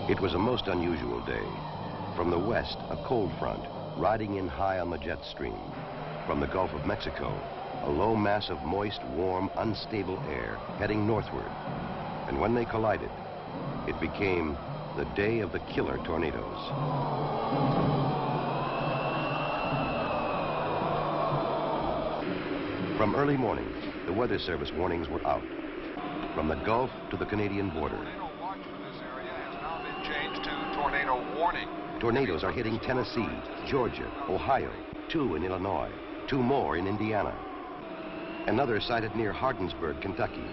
It was a most unusual day. From the west, a cold front, riding in high on the jet stream. From the Gulf of Mexico, a low mass of moist, warm, unstable air heading northward. And when they collided, it became the day of the killer tornadoes. From early morning, the Weather Service warnings were out. From the Gulf to the Canadian border. Tornado watch for this area has now been changed to tornado warning. Tornadoes are hitting Tennessee, Georgia, Ohio, 2 in Illinois, 2 more in Indiana. Another sighted near Hardinsburg, Kentucky,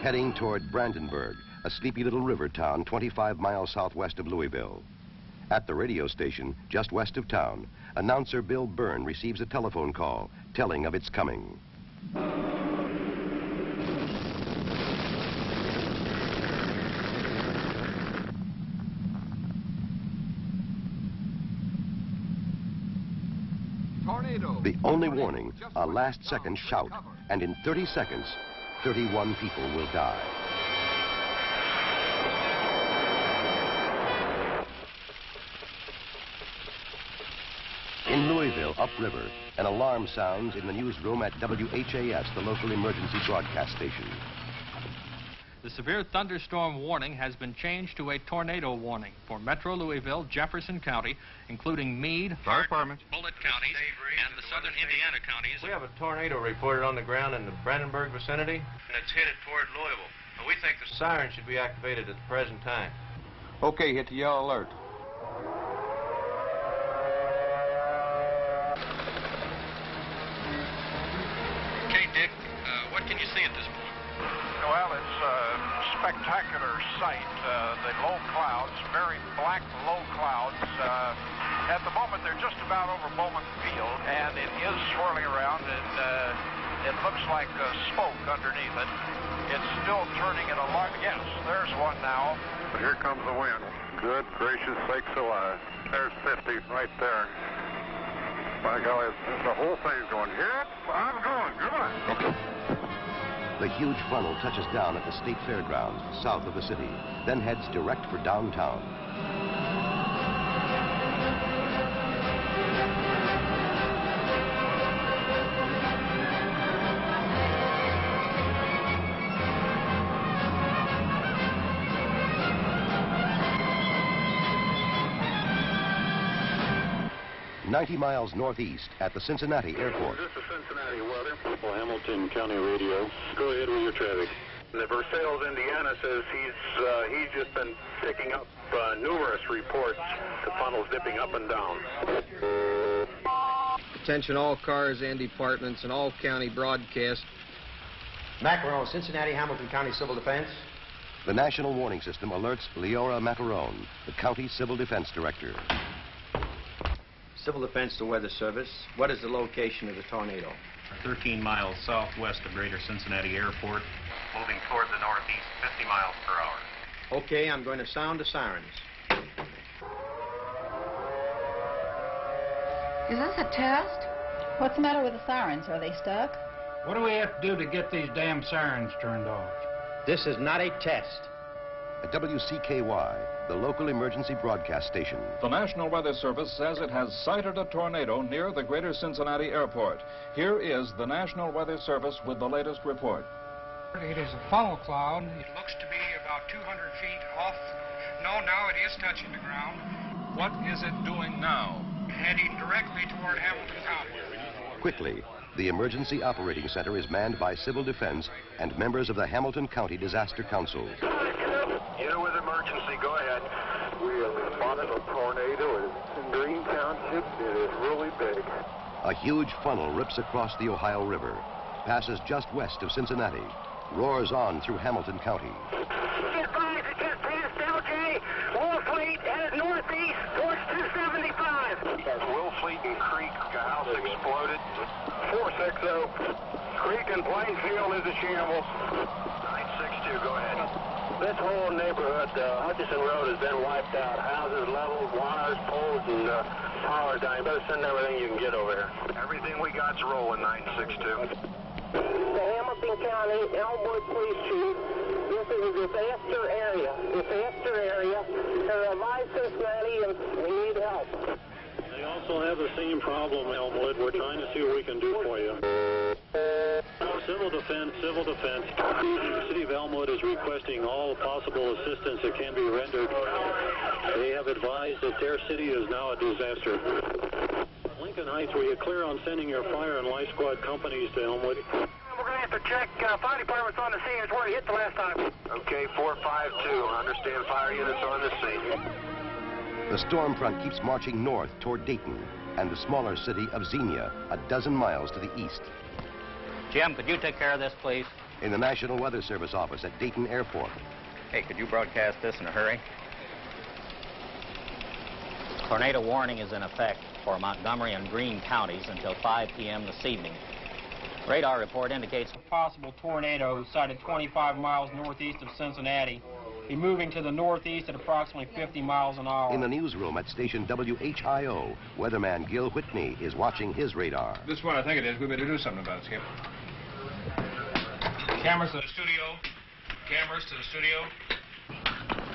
heading toward Brandenburg, a sleepy little river town 25 miles southwest of Louisville. At the radio station, just west of town, announcer Bill Byrne receives a telephone call telling of its coming. Tornado. The only warning, a last-second shout, and in 30 seconds, 31 people will die. In Louisville, upriver, an alarm sounds in the newsroom at WHAS, the local emergency broadcast station. The severe thunderstorm warning has been changed to a tornado warning for Metro Louisville, Jefferson County, including Meade, Hardin, Bullitt counties, and the southern Indiana counties. We have a tornado reported on the ground in the Brandenburg vicinity, and it's headed toward Louisville. And we think the siren should be activated at the present time. Okay, hit the yellow alert. Okay, Dick, what can you see at this point? Well, it's a spectacular sight. The low clouds, very black low clouds. At the moment, they're just about over Bowman Field, and it is swirling around, and it looks like smoke underneath it. It's still turning at a lot. Yes, there's one now. But here comes the wind. Good gracious sakes alive. There's 50 right there. By golly, the whole thing's going, here I'm going, come on. The huge funnel touches down at the State Fairgrounds, south of the city, then heads direct for downtown. "90 miles northeast at the Cincinnati airport. This is Cincinnati weather. Hamilton County Radio. Go ahead with your traffic. The Versailles, Indiana says he's just been picking up numerous reports. The funnel's dipping up and down. Attention all cars and departments and all county broadcast. Macaron, Cincinnati, Hamilton County Civil Defense. The national warning system alerts Leora Macaron, the county civil defense director. Civil Defense to Weather Service. What is the location of the tornado? 13 miles southwest of Greater Cincinnati Airport, moving toward the northeast, 50 miles per hour. Okay, I'm going to sound the sirens. Is this a test? What's the matter with the sirens? Are they stuck? What do we have to do to get these damn sirens turned off? This is not a test. At WCKY, the local emergency broadcast station. The National Weather Service says it has sighted a tornado near the Greater Cincinnati Airport. Here is the National Weather Service with the latest report. It is a funnel cloud. It looks to be about 200 feet off. No, now it is touching the ground. What is it doing now? Heading directly toward Hamilton County. Quickly, the Emergency Operating Center is manned by Civil Defense and members of the Hamilton County Disaster Council. Yeah, with emergency, go ahead. We have spotted a tornado in Green Township. It is really big. A huge funnel rips across the Ohio River, passes just west of Cincinnati, roars on through Hamilton County. Get by, it just passed LJ. Wolfleet headed northeast towards 275. Wolfleet and Creek, a house exploded. 460. Creek and Plainfield is a shambles. 962, go ahead. This whole neighborhood, Hutchison Road, has been wiped out. Houses leveled, wires, poles, and power down. You better send everything you can get over here. Everything we got's rolling, 962. The Hamilton County, Elmwood Police Chief. This is a disaster area. They're alive Cincinnati, and we need help. They also have the same problem, Elmwood. We're trying to see what we can do for you. Civil defense. The city of Elmwood is requesting all possible assistance that can be rendered. They have advised that their city is now a disaster. Lincoln Heights, were you clear on sending your fire and life squad companies to Elmwood? We're going to have to check fire department's on the scene. It's where it hit the last time. Okay, 452. Understand fire units on the scene. The storm front keeps marching north toward Dayton and the smaller city of Xenia, a dozen miles to the east. Jim, could you take care of this, please? In the National Weather Service office at Dayton Airport. Hey, could you broadcast this in a hurry? Tornado warning is in effect for Montgomery and Greene counties until 5 p.m. this evening. Radar report indicates a possible tornado sighted 25 miles northeast of Cincinnati, be moving to the northeast at approximately 50 miles an hour. In the newsroom at station WHIO, weatherman Gil Whitney is watching his radar. This is what I think it is. We better do something about it, Skip. Cameras to the studio. Cameras to the studio.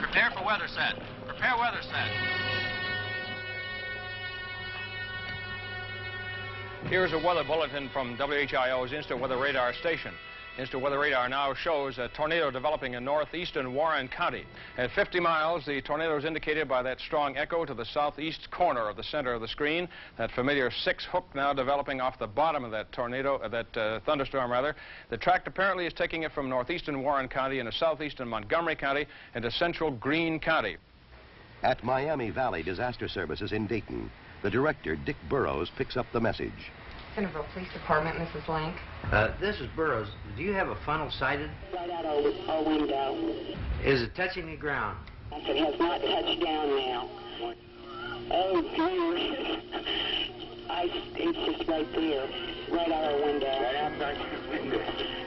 Prepare for weather set. Prepare weather set. Here's a weather bulletin from WHIO's Instant Weather Radar station. Instant Weather Radar now shows a tornado developing in northeastern Warren County. At 50 miles, the tornado is indicated by that strong echo to the southeast corner of the center of the screen. That familiar 6 hook now developing off the bottom of that tornado, thunderstorm rather. The track apparently is taking it from northeastern Warren County into southeastern Montgomery County into central Greene County. At Miami Valley Disaster Services in Dayton, the director, Dick Burrows, picks up the message. Centerville Police Department, Mrs. Link. This is Burroughs. Do you have a funnel sighted? Right out our window. Is it touching the ground? It has not touched down now. Oh, dear. It's just right there, right out our window. Right outside your window.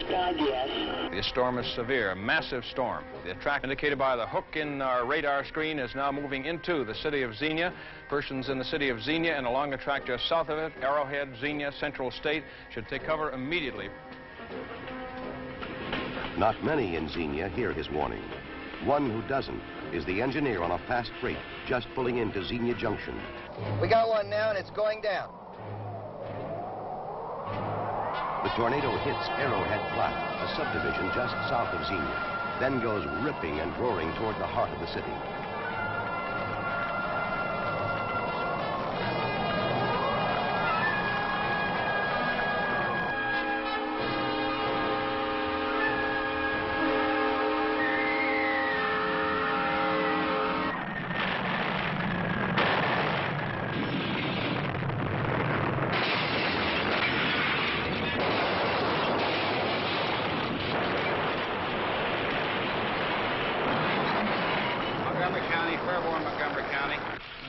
God, yes. The storm is severe, a massive storm. The track indicated by the hook in our radar screen is now moving into the city of Xenia. Persons in the city of Xenia and along the track just south of it, Arrowhead, Xenia, Central State, should take cover immediately. Not many in Xenia hear his warning. One who doesn't is the engineer on a fast freight just pulling into Xenia Junction. We got one now and it's going down. The tornado hits Arrowhead Flat, a subdivision just south of Xenia, then goes ripping and roaring toward the heart of the city.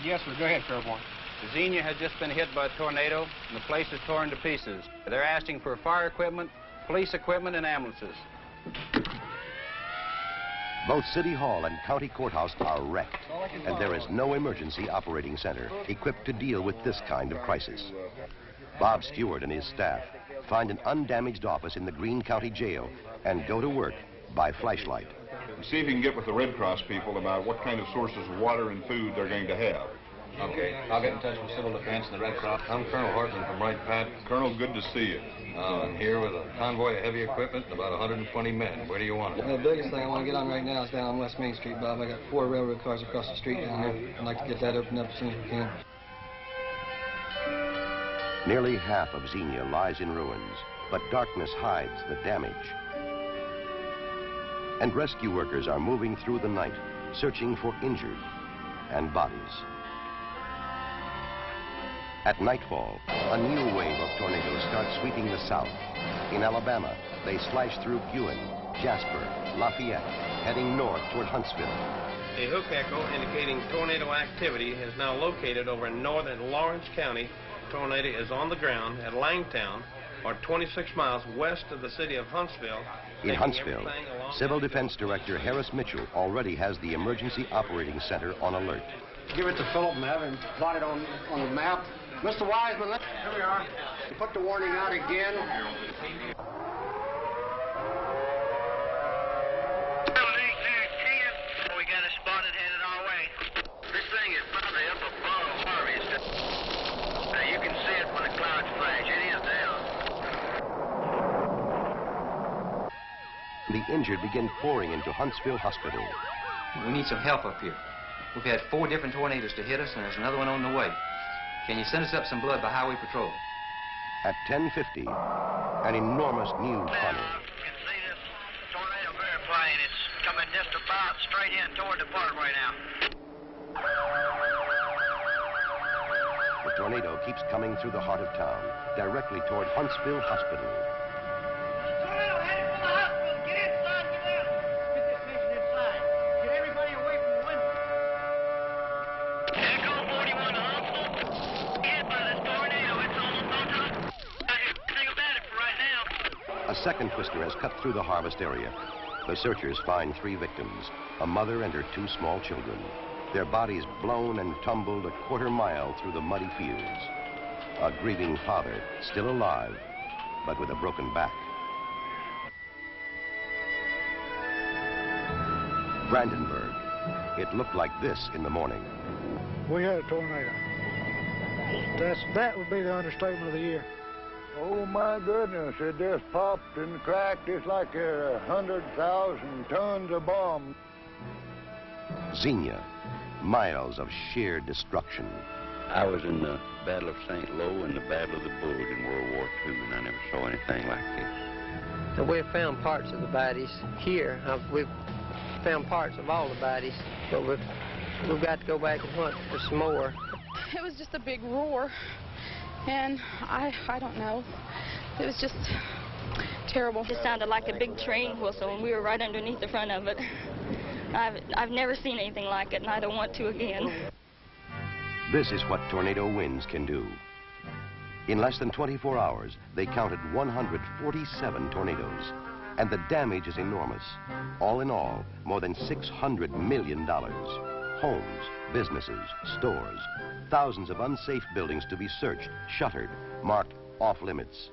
Yes, sir. Go ahead, Fairborn. Xenia has just been hit by a tornado, and the place is torn to pieces. They're asking for fire equipment, police equipment, and ambulances. Both City Hall and County Courthouse are wrecked, and there is no emergency operating center equipped to deal with this kind of crisis. Bob Stewart and his staff find an undamaged office in the Greene County Jail and go to work by flashlight. See if you can get with the Red Cross people about what kind of sources of water and food they're going to have. Okay, I'll get in touch with Civil Defense and the Red Cross. I'm Colonel Horton from Wright Pat. Colonel, good to see you. I'm here with a convoy of heavy equipment and about 120 men. Where do you want it? The biggest thing I want to get on right now is down on West Main Street, Bob. I got 4 railroad cars across the street down there. I'd like to get that opened up as soon as we can. Nearly half of Xenia lies in ruins, but darkness hides the damage. And rescue workers are moving through the night, searching for injured and bodies. At nightfall, a new wave of tornadoes starts sweeping the south. In Alabama, they slash through Guin, Jasper, Lafayette, heading north toward Huntsville. A hook echo indicating tornado activity is now located over in northern Lawrence County. Tornado is on the ground at Langtown, or 26 miles west of the city of Huntsville. In Huntsville, Civil Defense Director Harris Mitchell already has the Emergency Operating Center on alert. Give it to Philip and have him plot it on the map. Mr. Wiseman, here we are. Put the warning out again. The injured begin pouring into Huntsville Hospital. We need some help up here. We've had 4 different tornadoes to hit us, and there's another one on the way. Can you send us up some blood by Highway Patrol? At 10:50, an enormous new tunnel. You can see this tornado very plain. It's coming just about straight in toward the parkway now. The tornado keeps coming through the heart of town, directly toward Huntsville Hospital. Tornado headed for the hospital. Get inside, get out. Get this mission inside. Get everybody away from the window. Echo 41 to hospital. Hit by this tornado. It's almost on top. I hear nothing about it for right now. A second twister has cut through the harvest area. The searchers find 3 victims, a mother and her 2 small children. Their bodies blown and tumbled a quarter-mile through the muddy fields. A grieving father, still alive, but with a broken back. Brandenburg. It looked like this in the morning. We had a tornado. That would be the understatement of the year. Oh, my goodness, it just popped and cracked. It's like 100,000 tons of bomb. Xenia. Miles of sheer destruction. I was in the Battle of St. Lo and the Battle of the Bulge in World War II, and I never saw anything like this. So we've found parts of the bodies here. We've found parts of all the bodies, but we've got to go back and hunt for some more. It was just a big roar, and I don't know. It was just terrible. It sounded like a big train whistle, and we were right underneath the front of it. I've never seen anything like it, and I don't want to again. This is what tornado winds can do. In less than 24 hours, they counted 147 tornadoes, and the damage is enormous. All in all, more than $600 million. Homes, businesses, stores, thousands of unsafe buildings to be searched, shuttered, marked off limits,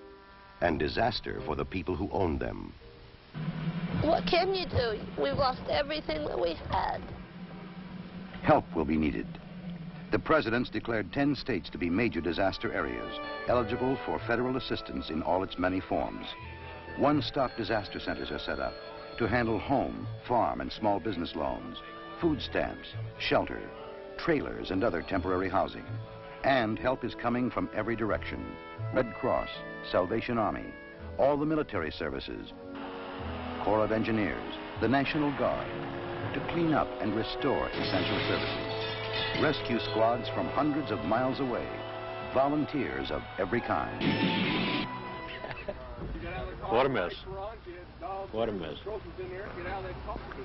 and disaster for the people who owned them. What can you do? We've lost everything that we had. Help will be needed. The president's declared 10 states to be major disaster areas, eligible for federal assistance in all its many forms. One-stop disaster centers are set up to handle home, farm, and small business loans, food stamps, shelter, trailers, and other temporary housing. And help is coming from every direction. Red Cross, Salvation Army, all the military services, Corps of Engineers, the National Guard, to clean up and restore essential services. Rescue squads from hundreds of miles away, volunteers of every kind. What a mess. What a mess.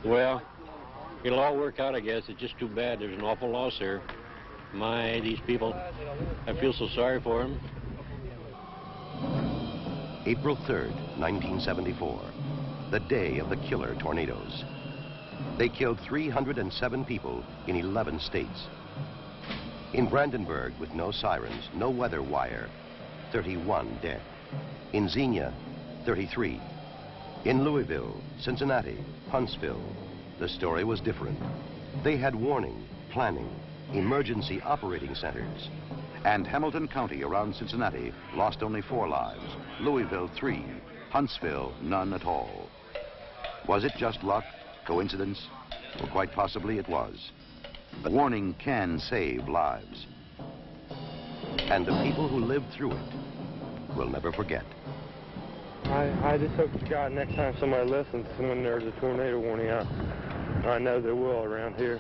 Well, it'll all work out, I guess. It's just too bad. There's an awful loss here. My, these people, I feel so sorry for them. April 3rd, 1974. The day of the killer tornadoes. They killed 307 people in 11 states. In Brandenburg, with no sirens, no weather wire, 31 dead. In Xenia, 33. In Louisville, Cincinnati, Huntsville, the story was different. They had warning, planning, emergency operating centers. And Hamilton County around Cincinnati lost only 4 lives. Louisville, 3. Huntsville, none at all. Was it just luck, coincidence? Well, quite possibly it was. Warning can save lives. And the people who lived through it will never forget. I just hope to God next time somebody listens when there's a tornado warning out. I know there will around here.